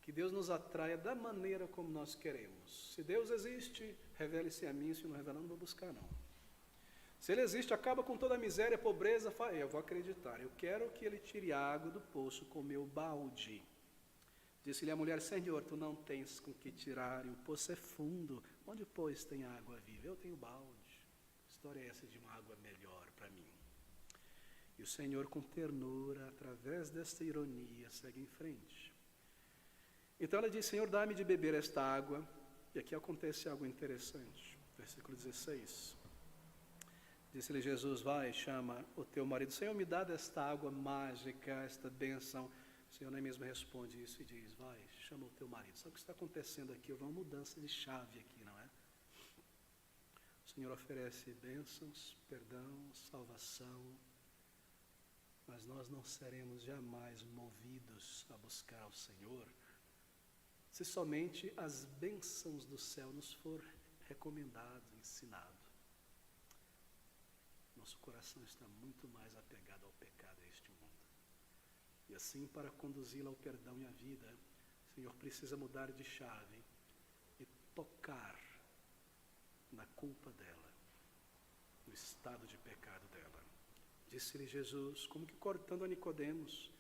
Que Deus nos atraia da maneira como nós queremos. Se Deus existe, revele-se a mim. Se não revelar, não vou buscar, não. Se Ele existe, acaba com toda a miséria, a pobreza, eu vou acreditar. Eu quero que Ele tire a água do poço com o meu balde. Disse-lhe a mulher: Senhor, tu não tens com que tirar, e o poço é fundo. Onde, pois, tem água viva? Eu tenho balde. Que história é essa de uma água melhor para mim? E o Senhor, com ternura, através desta ironia, segue em frente. Então ela diz: Senhor, dá-me de beber esta água. E aqui acontece algo interessante. Versículo 16. Disse-lhe Jesus: vai, chama o teu marido. Senhor, me dá desta água mágica, esta bênção. O Senhor nem mesmo responde isso e diz: vai, chama o teu marido. Sabe o que está acontecendo aqui? Houve uma mudança de chave aqui, não é? O Senhor oferece bênçãos, perdão, salvação, mas nós não seremos jamais movidos a buscar ao Senhor se somente as bênçãos do céu nos for recomendado, ensinado. Nosso coração está muito mais apegado ao pecado deste mundo. E assim, para conduzi-la ao perdão e à vida, o Senhor precisa mudar de chave e tocar na culpa dela, no estado de pecado dela. Disse-lhe Jesus, como que cortando a Nicodemos: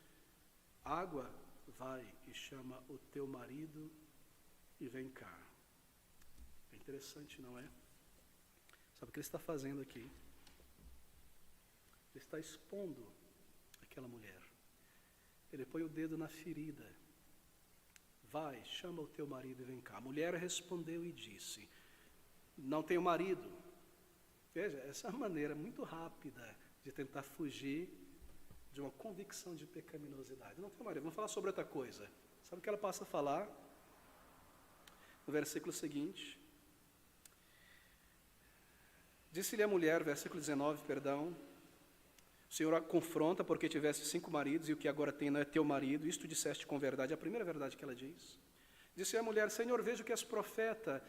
água, vai e chama o teu marido e vem cá. É interessante, não é? Sabe o que ele está fazendo aqui? Ele está expondo aquela mulher. Ele põe o dedo na ferida. Vai, chama o teu marido e vem cá. A mulher respondeu e disse: não tenho marido. Veja, essa é uma maneira muito rápida de tentar fugir de uma convicção de pecaminosidade. Não tenho marido. Vamos falar sobre outra coisa. Sabe o que ela passa a falar? No versículo seguinte. Disse-lhe a mulher, versículo 19, perdão: o Senhor a confronta porque tiveste 5 maridos e o que agora tem não é teu marido. Isto disseste com verdade. É a primeira verdade que ela diz. Disse a mulher: Senhor, vejo que és profeta.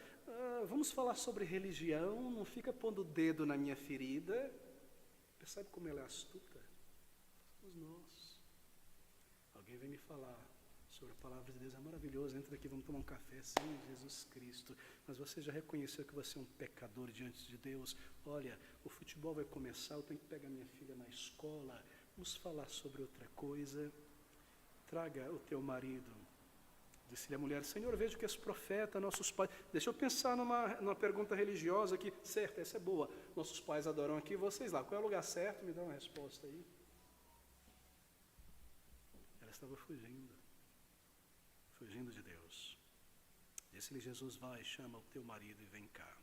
Vamos falar sobre religião. Não fica pondo o dedo na minha ferida. Percebe como ela é astuta? Somos nós. Alguém vem me falar sobre a palavra de Deus. É maravilhoso. Entra aqui, vamos tomar um café. Sim, Jesus Cristo. Mas você já reconheceu que você é um pecador diante de Deus? Olha, o futebol vai começar, eu tenho que pegar minha filha na escola. Vamos falar sobre outra coisa. Traga o teu marido. Disse-lhe a mulher: Senhor, vejo que és profeta, nossos pais... Deixa eu pensar numa pergunta religiosa aqui. Certo, essa é boa. Nossos pais adoram aqui, vocês lá. Qual é o lugar certo? Me dá uma resposta aí. Ela estava fugindo de Deus. Disse-lhe Jesus: vai, chama o teu marido e vem cá.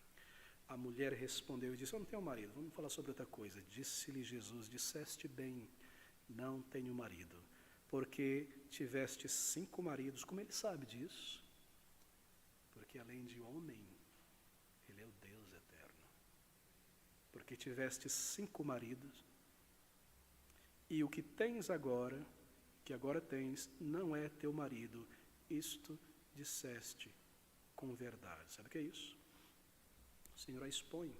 A mulher respondeu e disse: eu não tenho marido. Vamos falar sobre outra coisa. Disse-lhe Jesus: disseste bem, não tenho marido, porque tiveste 5 maridos. Como ele sabe disso? Porque além de homem, ele é o Deus eterno. Porque tiveste 5 maridos, e o que tens agora, que agora tens, não é teu marido. Isto disseste com verdade. Sabe o que é isso? O Senhor a expõe.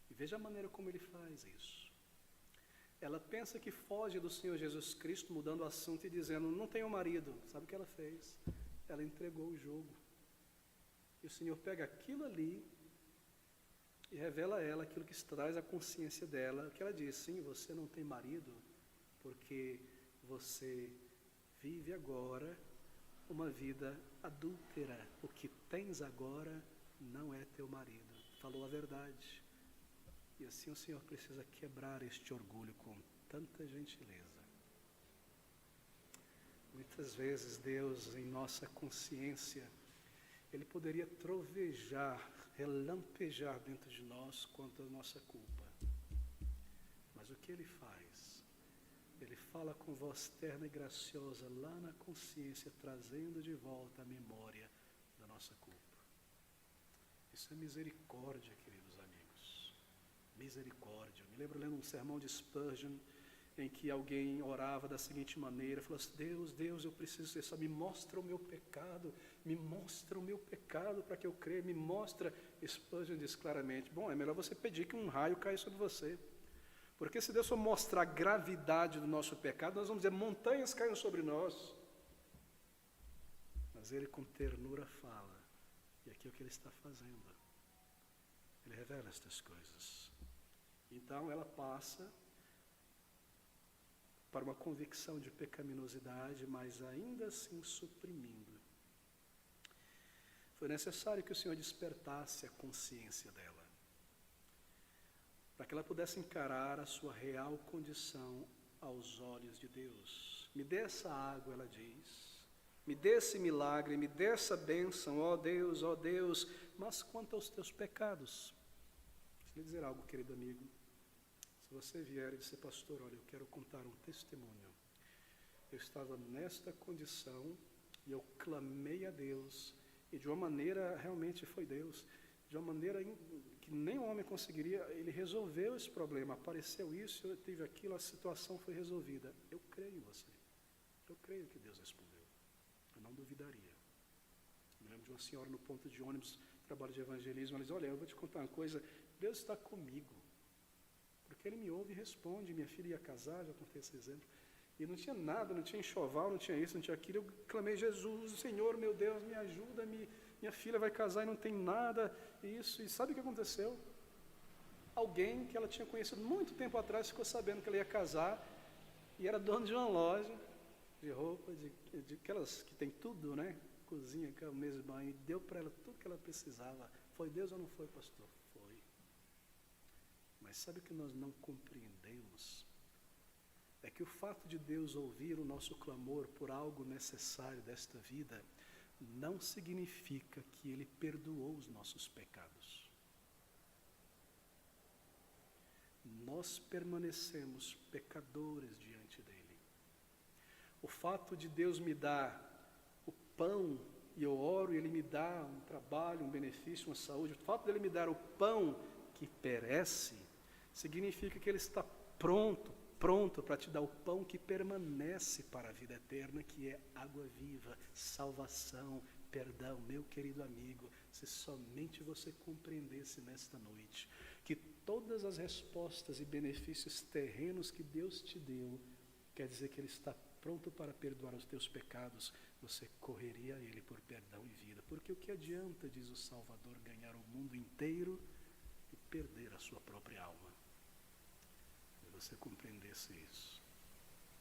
E veja a maneira como ele faz isso. Ela pensa que foge do Senhor Jesus Cristo, mudando o assunto e dizendo: não tenho marido. Sabe o que ela fez? Ela entregou o jogo. E o Senhor pega aquilo ali e revela a ela aquilo que traz a consciência dela. O que ela diz: sim, você não tem marido porque você vive agora uma vida adúltera. O que tens agora não é teu marido. Falou a verdade. E assim o Senhor precisa quebrar este orgulho com tanta gentileza. Muitas vezes Deus, em nossa consciência, Ele poderia trovejar, relampejar dentro de nós quanto à nossa culpa. Mas o que Ele faz? Ele fala com voz terna e graciosa lá na consciência, trazendo de volta a memória da nossa culpa. Isso é misericórdia, queridos amigos. Misericórdia. Eu me lembro lendo um sermão de Spurgeon, em que alguém orava da seguinte maneira, falou assim: Deus, eu preciso ser só, me mostra o meu pecado para que eu creia, me mostra. Spurgeon diz claramente: bom, é melhor você pedir que um raio caia sobre você. Porque se Deus for mostrar a gravidade do nosso pecado, nós vamos dizer: montanhas caiam sobre nós. Mas Ele com ternura fala, e aqui é o que Ele está fazendo. Ele revela estas coisas. Então ela passa para uma convicção de pecaminosidade, mas ainda assim suprimindo. Foi necessário que o Senhor despertasse a consciência dela, para que ela pudesse encarar a sua real condição aos olhos de Deus. Me dê essa água, ela diz, me dê esse milagre, me dê essa bênção, ó Deus, mas quanto aos teus pecados? Deixa eu lhe dizer algo, querido amigo. Se você vier e disser, pastor, olha, eu quero contar um testemunho. Eu estava nesta condição e eu clamei a Deus, e de uma maneira, realmente foi Deus, de uma maneira que nem o homem conseguiria, ele resolveu esse problema, apareceu isso, eu tive aquilo, a situação foi resolvida. Eu creio em você, eu creio que Deus respondeu, eu não duvidaria. Eu me lembro de uma senhora no ponto de ônibus, trabalho de evangelismo, ela diz, olha, eu vou te contar uma coisa, Deus está comigo, porque Ele me ouve e responde. Minha filha ia casar, já contei esse exemplo, e não tinha nada, não tinha enxoval, não tinha isso, não tinha aquilo. Eu clamei, Jesus, Senhor, meu Deus, me ajuda, minha filha vai casar e não tem nada, isso. E sabe o que aconteceu? Alguém que ela tinha conhecido muito tempo atrás ficou sabendo que ela ia casar, e era dono de uma loja de roupa, de aquelas que tem tudo, né? Cozinha, mesa de banho, e deu para ela tudo que ela precisava. Foi Deus ou não foi, pastor? Foi. Mas sabe o que nós não compreendemos? É que o fato de Deus ouvir o nosso clamor por algo necessário desta vida não significa que Ele perdoou os nossos pecados. Nós permanecemos pecadores diante dEle. O fato de Deus me dar o pão, e eu oro e Ele me dá um trabalho, um benefício, uma saúde, o fato de Ele me dar o pão que perece, significa que Ele está pronto para te dar o pão que permanece para a vida eterna, que é água viva, salvação, perdão. Meu querido amigo, se somente você compreendesse nesta noite que todas as respostas e benefícios terrenos que Deus te deu, quer dizer que Ele está pronto para perdoar os teus pecados, você correria a Ele por perdão e vida. Porque o que adianta, diz o Salvador, ganhar o mundo inteiro e perder a sua própria alma? Se você compreendesse isso,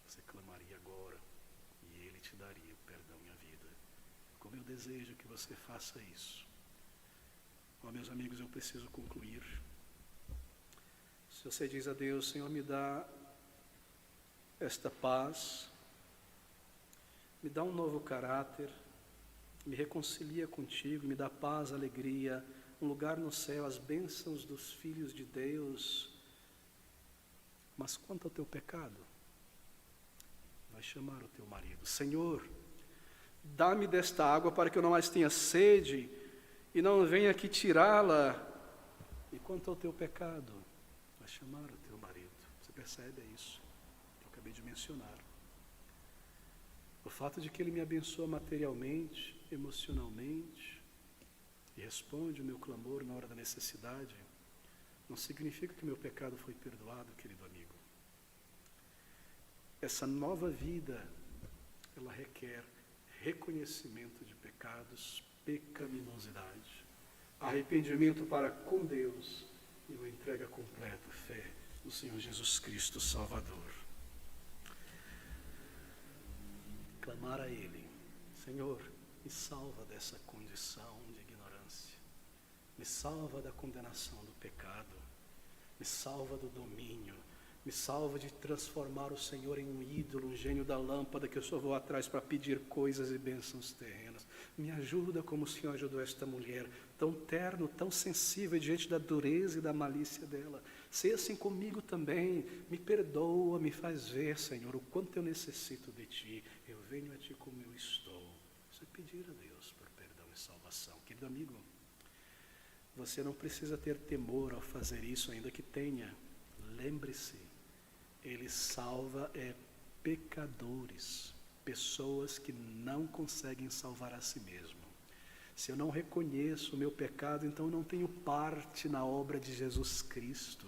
você clamaria agora e Ele te daria o perdão e a vida. Como eu desejo que você faça isso. Ó, meus amigos, eu preciso concluir. Se você diz a Deus, Senhor, me dá esta paz, me dá um novo caráter, me reconcilia contigo, me dá paz, alegria, um lugar no céu, as bênçãos dos filhos de Deus. Mas quanto ao teu pecado, vai chamar o teu marido. Senhor, dá-me desta água para que eu não mais tenha sede e não venha aqui tirá-la. E quanto ao teu pecado, vai chamar o teu marido. Você percebe? É isso que eu acabei de mencionar. O fato de que Ele me abençoa materialmente, emocionalmente, e responde o meu clamor na hora da necessidade, não significa que meu pecado foi perdoado, querido amigo. Essa nova vida, ela requer reconhecimento de pecados, pecaminosidade, arrependimento para com Deus e uma entrega completa, fé no Senhor Jesus Cristo, Salvador. Clamar a Ele, Senhor, me salva dessa condição de ignorância, me salva da condenação do pecado, me salva do domínio, me salva de transformar o Senhor em um ídolo, um gênio da lâmpada que eu só vou atrás para pedir coisas e bênçãos terrenas. Me ajuda como o Senhor ajudou esta mulher, tão terno, tão sensível diante da dureza e da malícia dela. Seja assim comigo também, me perdoa, me faz ver, Senhor, o quanto eu necessito de Ti. Eu venho a Ti como eu estou. Você pedir a Deus por perdão e salvação. Querido amigo, você não precisa ter temor ao fazer isso, ainda que tenha. Lembre-se, Ele salva pecadores, pessoas que não conseguem salvar a si mesmo. Se eu não reconheço o meu pecado, então eu não tenho parte na obra de Jesus Cristo.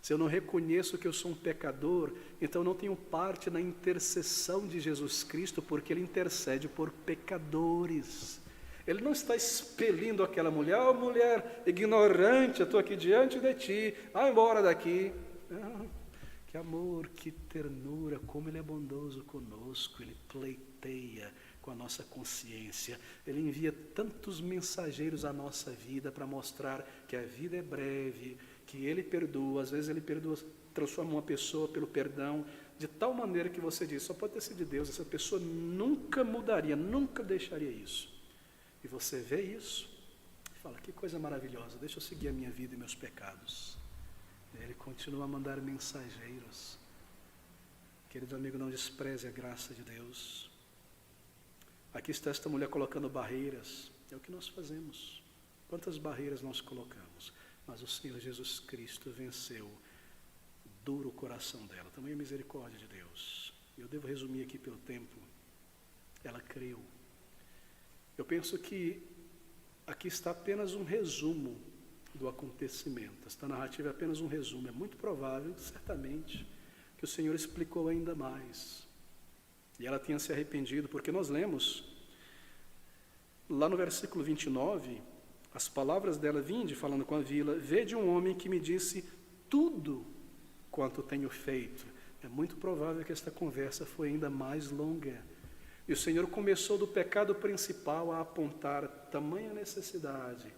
Se eu não reconheço que eu sou um pecador, então eu não tenho parte na intercessão de Jesus Cristo, porque Ele intercede por pecadores. Ele não está expelindo aquela mulher, oh, mulher ignorante, eu estou aqui diante de ti, vai embora daqui. Não. Que amor, que ternura, como Ele é bondoso conosco, Ele pleiteia com a nossa consciência. Ele envia tantos mensageiros à nossa vida para mostrar que a vida é breve, que Ele perdoa. Às vezes Ele perdoa, transforma uma pessoa pelo perdão, de tal maneira que você diz, só pode ter sido de Deus, essa pessoa nunca mudaria, nunca deixaria isso. E você vê isso e fala, que coisa maravilhosa, deixa eu seguir a minha vida e meus pecados. Ele continua a mandar mensageiros. Querido amigo, não despreze a graça de Deus. Aqui está esta mulher colocando barreiras. É o que nós fazemos. Quantas barreiras nós colocamos? Mas o Senhor Jesus Cristo venceu o duro coração dela. Também a misericórdia de Deus. Eu devo resumir aqui pelo tempo. Ela creu. Eu penso que aqui está apenas um resumo do acontecimento. Esta narrativa é apenas um resumo. É muito provável, certamente, que o Senhor explicou ainda mais. E ela tinha se arrependido, porque nós lemos, lá no versículo 29, as palavras dela, vinde, falando com a vila, vede um homem que me disse tudo quanto tenho feito. É muito provável que esta conversa foi ainda mais longa. E o Senhor começou do pecado principal a apontar tamanha necessidade,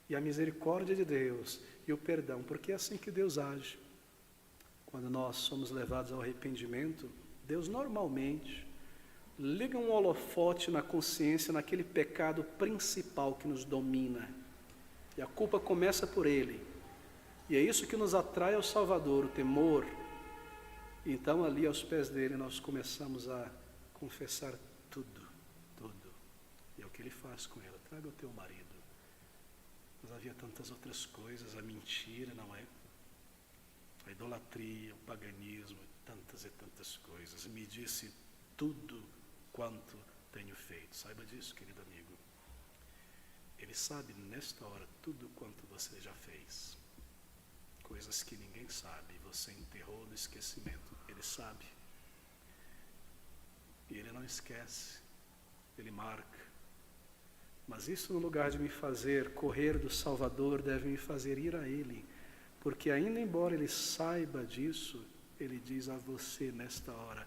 e a misericórdia de Deus, e o perdão, porque é assim que Deus age. Quando nós somos levados ao arrependimento, Deus normalmente liga um holofote na consciência, naquele pecado principal que nos domina. E a culpa começa por ele. E é isso que nos atrai ao Salvador, o temor. E então ali aos pés dele nós começamos a confessar tudo, tudo. E é o que ele faz com ela. Traga o teu marido. Mas havia tantas outras coisas, a mentira, não é? A idolatria, o paganismo, tantas e tantas coisas. Me disse tudo quanto tenho feito. Saiba disso, querido amigo. Ele sabe nesta hora tudo quanto você já fez. Coisas que ninguém sabe, você enterrou no esquecimento. Ele sabe. E ele não esquece. Ele marca. Mas isso, no lugar de me fazer correr do Salvador, deve me fazer ir a Ele. Porque ainda embora Ele saiba disso, Ele diz a você nesta hora,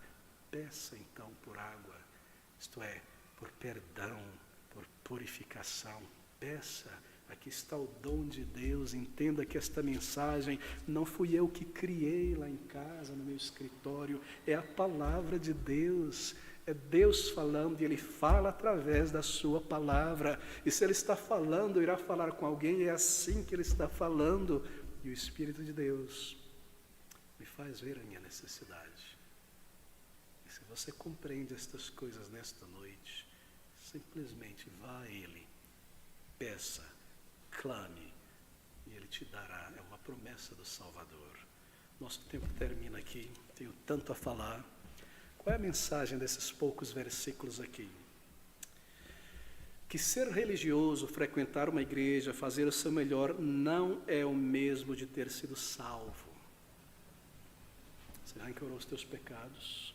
peça então por água, isto é, por perdão, por purificação. Peça, aqui está o dom de Deus. Entenda que esta mensagem não fui eu que criei lá em casa, no meu escritório, é a palavra de Deus. É Deus falando, e Ele fala através da sua palavra. E se Ele está falando, irá falar com alguém, é assim que Ele está falando. E o Espírito de Deus me faz ver a minha necessidade. E se você compreende estas coisas nesta noite, simplesmente vá a Ele, peça, clame, e Ele te dará. É uma promessa do Salvador. Nosso tempo termina aqui, tenho tanto a falar. Qual é a mensagem desses poucos versículos aqui? Que ser religioso, frequentar uma igreja, fazer o seu melhor, não é o mesmo de ter sido salvo. Você já encarou os teus pecados?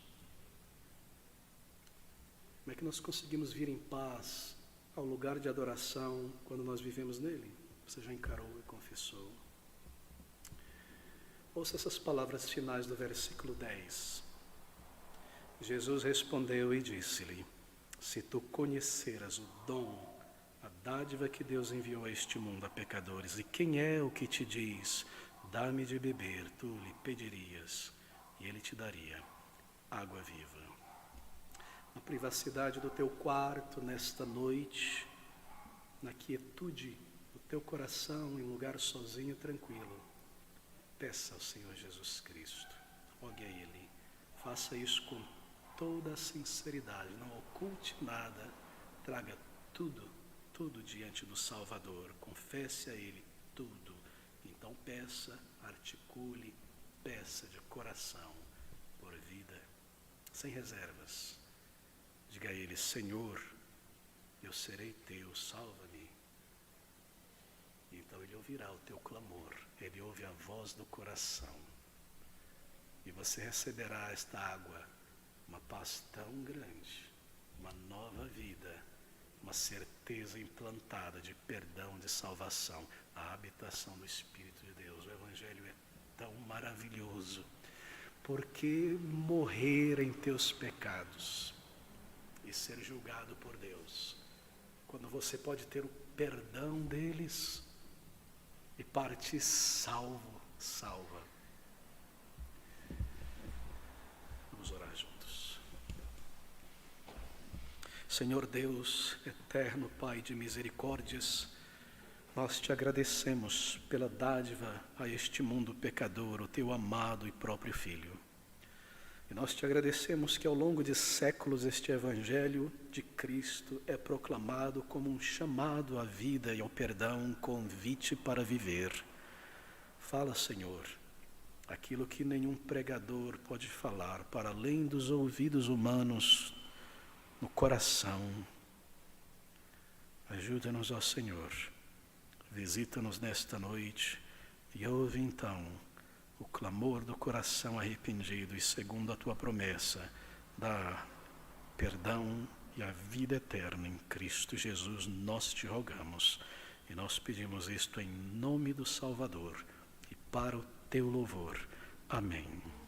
Como é que nós conseguimos vir em paz ao lugar de adoração quando nós vivemos nele? Você já encarou e confessou? Ouça essas palavras finais do versículo 10. Jesus respondeu e disse-lhe, se tu conheceras o dom, a dádiva que Deus enviou a este mundo a pecadores, e quem é o que te diz, dá-me de beber, tu lhe pedirias, e ele te daria água viva. Na privacidade do teu quarto, nesta noite, na quietude do teu coração, em lugar sozinho e tranquilo, peça ao Senhor Jesus Cristo, rogue a Ele, faça isso com toda a sinceridade, não oculte nada, traga tudo, tudo diante do Salvador, confesse a Ele tudo, então peça, articule, peça de coração, por vida, sem reservas, diga a Ele, Senhor, eu serei teu, salva-me, então Ele ouvirá o teu clamor, Ele ouve a voz do coração, e você receberá esta água, uma paz tão grande, uma nova vida, uma certeza implantada de perdão, de salvação, a habitação do Espírito de Deus. O Evangelho é tão maravilhoso, Por que morrer em teus pecados e ser julgado por Deus, quando você pode ter o perdão deles e partir salvo, salva? Vamos orar juntos. Senhor Deus, eterno Pai de misericórdias, nós te agradecemos pela dádiva a este mundo pecador, o teu amado e próprio Filho. E nós te agradecemos que ao longo de séculos este Evangelho de Cristo é proclamado como um chamado à vida e ao perdão, um convite para viver. Fala, Senhor, aquilo que nenhum pregador pode falar, para além dos ouvidos humanos, no coração. Ajuda-nos, ó Senhor, visita-nos nesta noite e ouve então o clamor do coração arrependido e, segundo a tua promessa, dá perdão e a vida eterna em Cristo Jesus. Nós te rogamos e nós pedimos isto em nome do Salvador e para o teu louvor. Amém.